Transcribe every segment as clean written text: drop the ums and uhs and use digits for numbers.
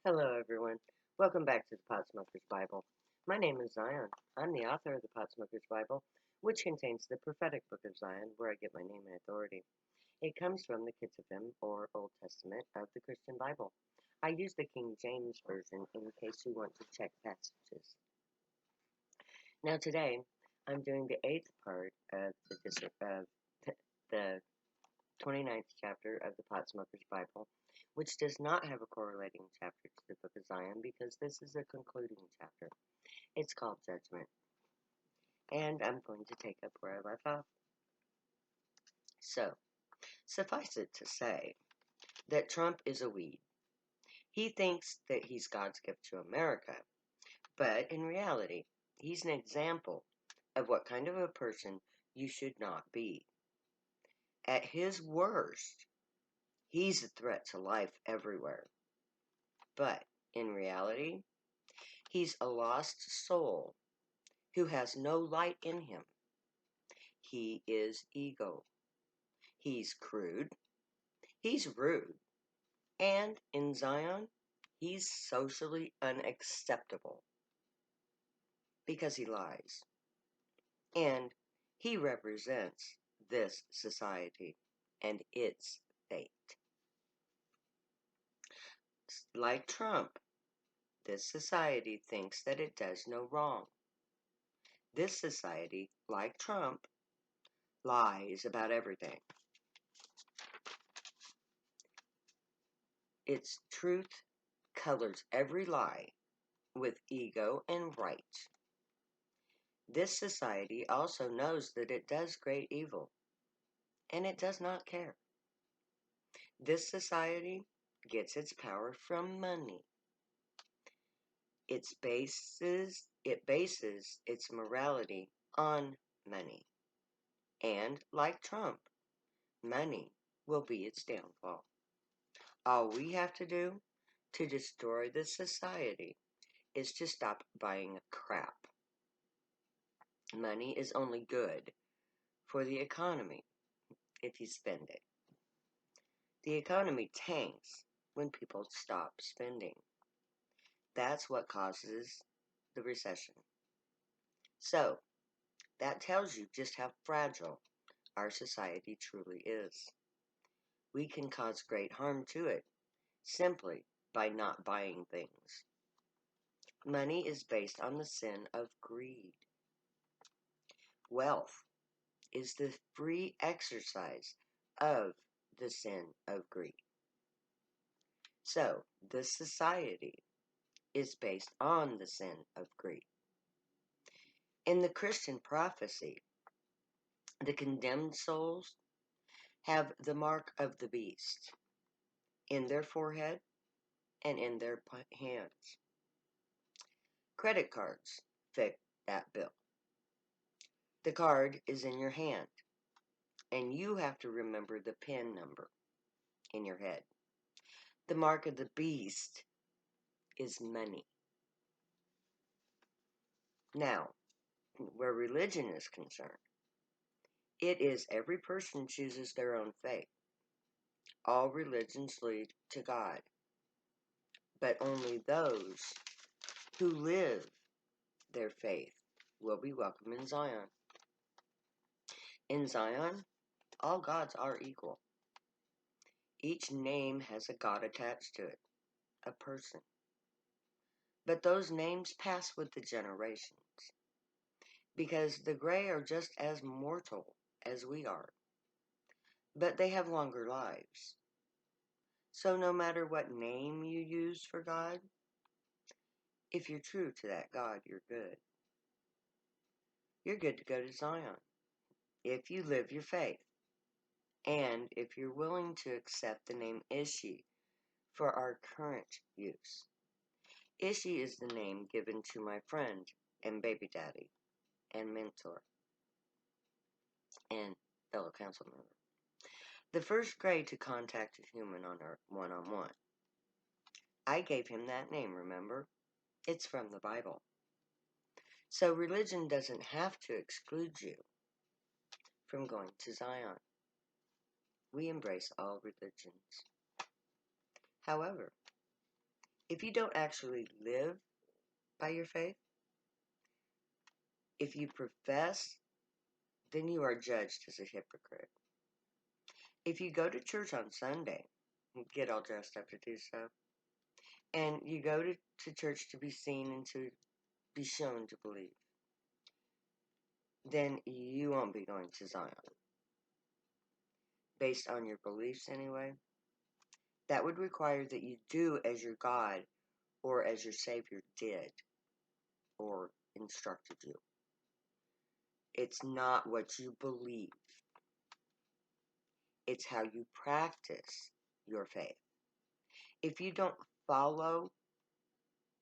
Hello, everyone. Welcome back to the Potsmoker's Bible. My name is Zion. I'm the author of the Potsmoker's Bible, which contains the prophetic book of Zion, where I get my name and authority. It comes from the Ketuvim, or Old Testament, of the Christian Bible. I use the King James Version in case you want to check passages. Now, today, I'm doing the eighth part of the 29th chapter of the Potsmoker's Bible, which does not have a correlating chapter to the Book of Zion because this is a concluding chapter. It's called Judgment. And I'm going to take up where I left off. So, suffice it to say that Trump is a weed. He thinks that he's God's gift to America, but in reality, he's an example of what kind of a person you should not be. At his worst, he's a threat to life everywhere. But in reality, he's a lost soul who has no light in him. He is ego. He's crude. He's rude. And in Zion, he's socially unacceptable because he lies. And he represents this society and its fate. Like Trump, this society thinks that it does no wrong. This society, like Trump, lies about everything. Its truth colors every lie with ego and right. This society also knows that it does great evil, and it does not care. This society gets its power from money. It bases its morality on money. And like Trump, money will be its downfall. All we have to do to destroy this society is to stop buying crap. Money is only good for the economy if you spend it. The economy tanks when people stop spending. That's what causes the recession. So, that tells you just how fragile our society truly is. We can cause great harm to it simply by not buying things. Money is based on the sin of greed. Wealth is the free exercise of the sin of greed. So, this society is based on the sin of greed. In the Christian prophecy, the condemned souls have the mark of the beast in their forehead and in their hands. Credit cards fit that bill. The card is in your hand, and you have to remember the PIN number in your head. The mark of the beast is money. Now, where religion is concerned, it is every person chooses their own faith. All religions lead to God, but only those who live their faith will be welcome in Zion. In Zion, all gods are equal. Each name has a god attached to it, a person. But those names pass with the generations, because the gray are just as mortal as we are, but they have longer lives. So no matter what name you use for God, if you're true to that God, you're good. You're good to go to Zion if you live your faith, and if you're willing to accept the name Ishi for our current use. Ishi is the name given to my friend and baby daddy and mentor and fellow council member. The first grade to contact a human on Earth one-on-one. I gave him that name, remember? It's from the Bible. So religion doesn't have to exclude you from going to Zion. We embrace all religions. However, If you don't actually live by your faith, if you profess, then you are judged as a hypocrite. If you go to church on Sunday, you get all dressed up to do so, and you go to church to be seen and to be shown to believe, then you won't be going to Zion. Based on your beliefs anyway, that would require that you do as your God or as your Savior did or instructed you. It's not what you believe. It's how you practice your faith. If you don't follow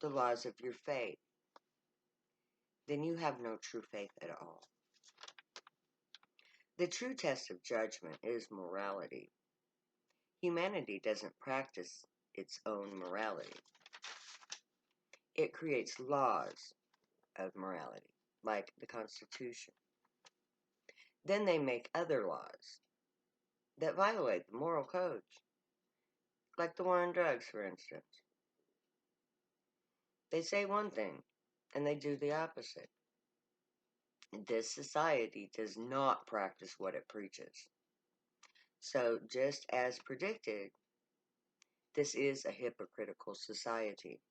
the laws of your faith, then you have no true faith at all. The true test of judgment is morality. Humanity doesn't practice its own morality. It creates laws of morality, like the Constitution. Then they make other laws that violate the moral codes, like the war on drugs, for instance. They say one thing, and they do the opposite. This society does not practice what it preaches. So, just as predicted, this is a hypocritical society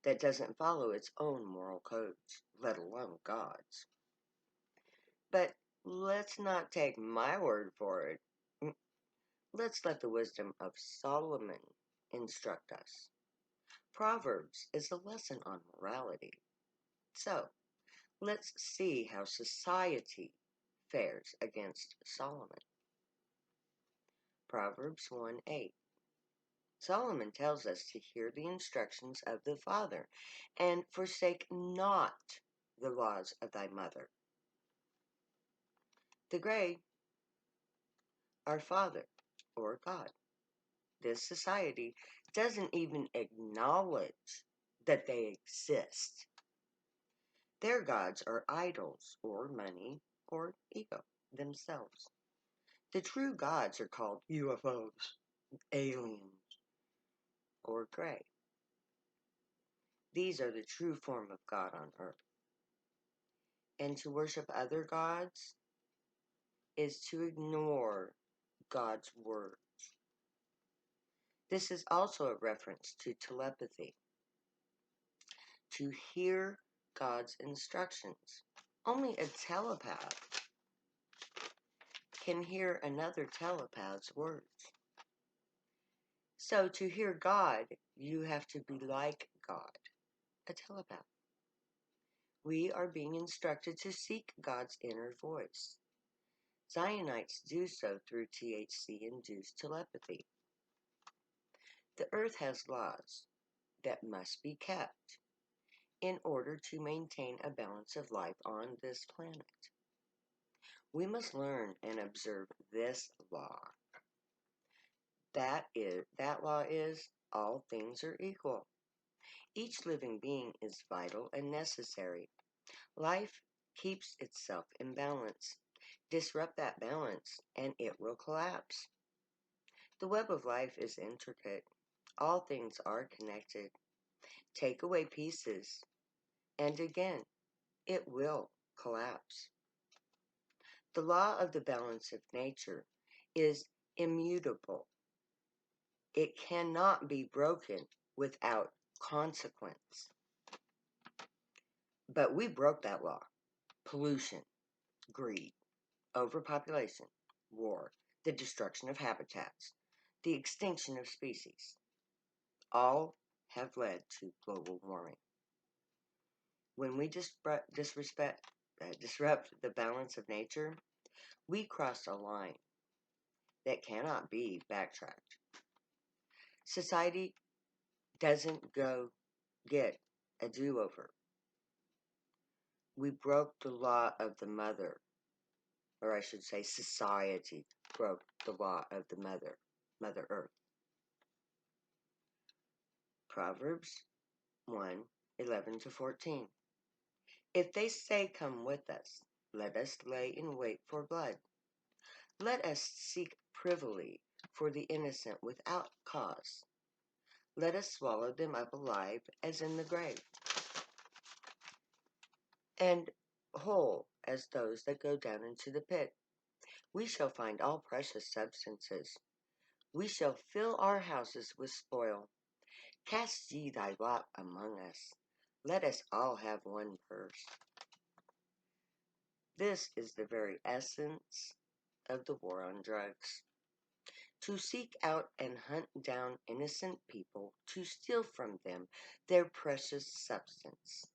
that doesn't follow its own moral codes, let alone God's. But let's not take my word for it. Let's let the wisdom of Solomon instruct us. Proverbs is a lesson on morality. So, let's see how society fares against Solomon. Proverbs 1:8. Solomon tells us to hear the instructions of the Father and forsake not the laws of thy mother. The gray, our Father, or God. This society doesn't even acknowledge that they exist. Their gods are idols, or money, or ego themselves. The true gods are called UFOs, aliens, or gray. These are the true form of God on earth. And to worship other gods is to ignore God's word. This is also a reference to telepathy, to hear God's instructions. Only a telepath can hear another telepath's words. So to hear God, you have to be like God, a telepath. We are being instructed to seek God's inner voice. Zionites do so through THC-induced telepathy. The earth has laws that must be kept in order to maintain a balance of life on this planet. We must learn and observe this law. That law is all things are equal. Each living being is vital and necessary. Life keeps itself in balance. Disrupt that balance and it will collapse. The web of life is intricate. All things are connected. Take away pieces, and again, it will collapse. The law of the balance of nature is immutable. It cannot be broken without consequence. But we broke that law. Pollution, greed, overpopulation, war, the destruction of habitats, the extinction of species, all have led to global warming. When we disrupt the balance of nature, we cross a line that cannot be backtracked. Society doesn't get a do-over. We broke the law of the mother, or I should say society broke the law of the Mother Earth. Proverbs 1:11-14. If they say, come with us, let us lay in wait for blood. Let us seek privily for the innocent without cause. let us swallow them up alive as in the grave, and whole as those that go down into the pit. We shall find all precious substances. We shall fill our houses with spoil. Cast ye thy lot among us. Let us all have one purse. This is the very essence of the war on drugs. To seek out and hunt down innocent people, to steal from them their precious substance.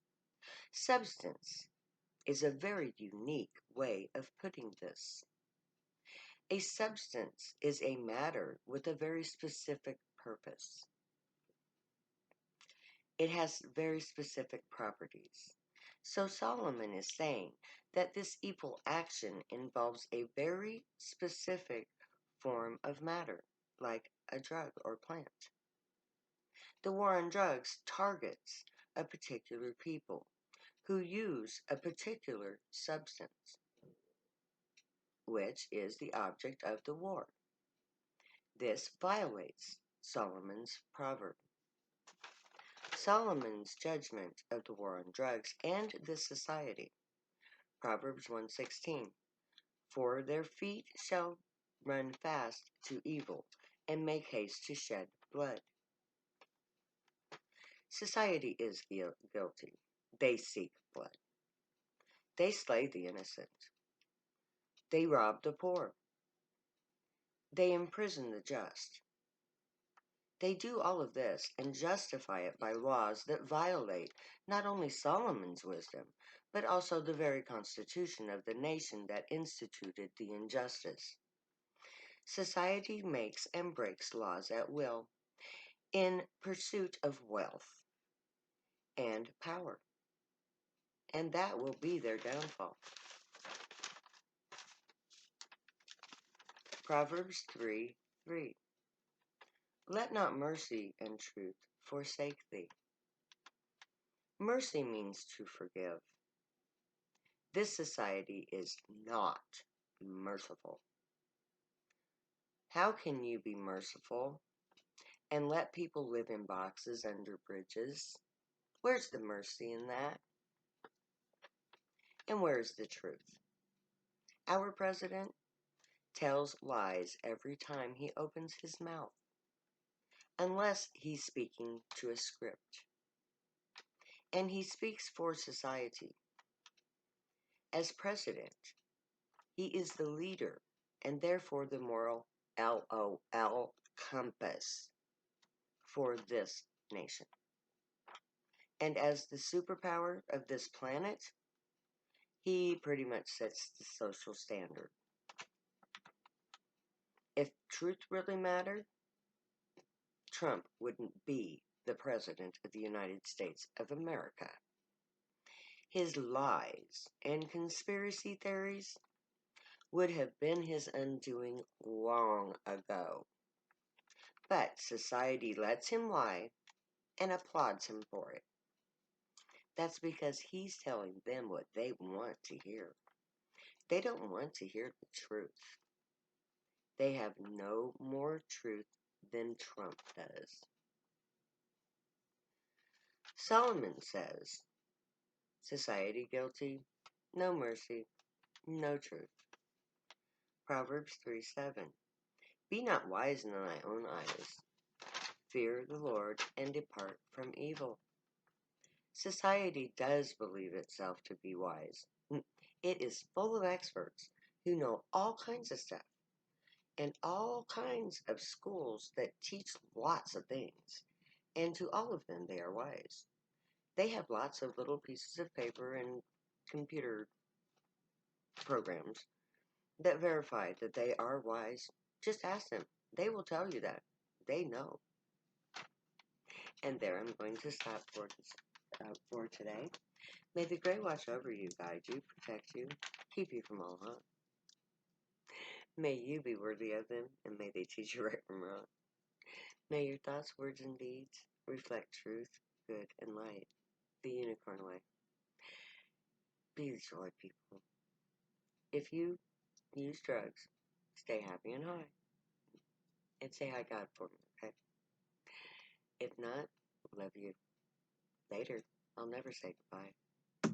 Substance is a very unique way of putting this. A substance is a matter with a very specific purpose. It has very specific properties. So Solomon is saying that this evil action involves a very specific form of matter, like a drug or plant. The war on drugs targets a particular people who use a particular substance, which is the object of the war. This violates Solomon's proverb. Solomon's judgment of the war on drugs and this society. Proverbs 1:16. For their feet shall run fast to evil and make haste to shed blood. Society is guilty. They seek blood. They slay the innocent. They rob the poor. They imprison the just. They do all of this and justify it by laws that violate not only Solomon's wisdom, but also the very constitution of the nation that instituted the injustice. Society makes and breaks laws at will in pursuit of wealth and power, and that will be their downfall. Proverbs 3:3. Let not mercy and truth forsake thee. Mercy means to forgive. This society is not merciful. How can you be merciful and let people live in boxes under bridges? Where's the mercy in that? And where's the truth? Our president tells lies every time he opens his mouth, unless he's speaking to a script. And he speaks for society. As president, he is the leader and therefore the moral LOL compass for this nation. And as the superpower of this planet, he pretty much sets the social standard. If truth really mattered, Trump wouldn't be the President of the United States of America. His lies and conspiracy theories would have been his undoing long ago. But society lets him lie and applauds him for it. That's because he's telling them what they want to hear. They don't want to hear the truth. They have no more truth than Trump does. Solomon says, society guilty, no mercy, no truth. Proverbs 3:7. Be not wise in thy own eyes. Fear the Lord and depart from evil. Society does believe itself to be wise. It is full of experts who know all kinds of stuff and all kinds of schools that teach lots of things. And to all of them, they are wise. They have lots of little pieces of paper and computer programs that verify that they are wise. Just ask them. They will tell you that. They know. And there I'm going to stop for today. May the Great watch over you, guide you, protect you, keep you from all harm. May you be worthy of them, and may they teach you right from wrong. May your thoughts, words, and deeds reflect truth, good, and light, the unicorn way. Be the joy, people. If you use drugs, stay happy and high. And say hi, God, for me, okay? If not, love you. Later. I'll never say goodbye.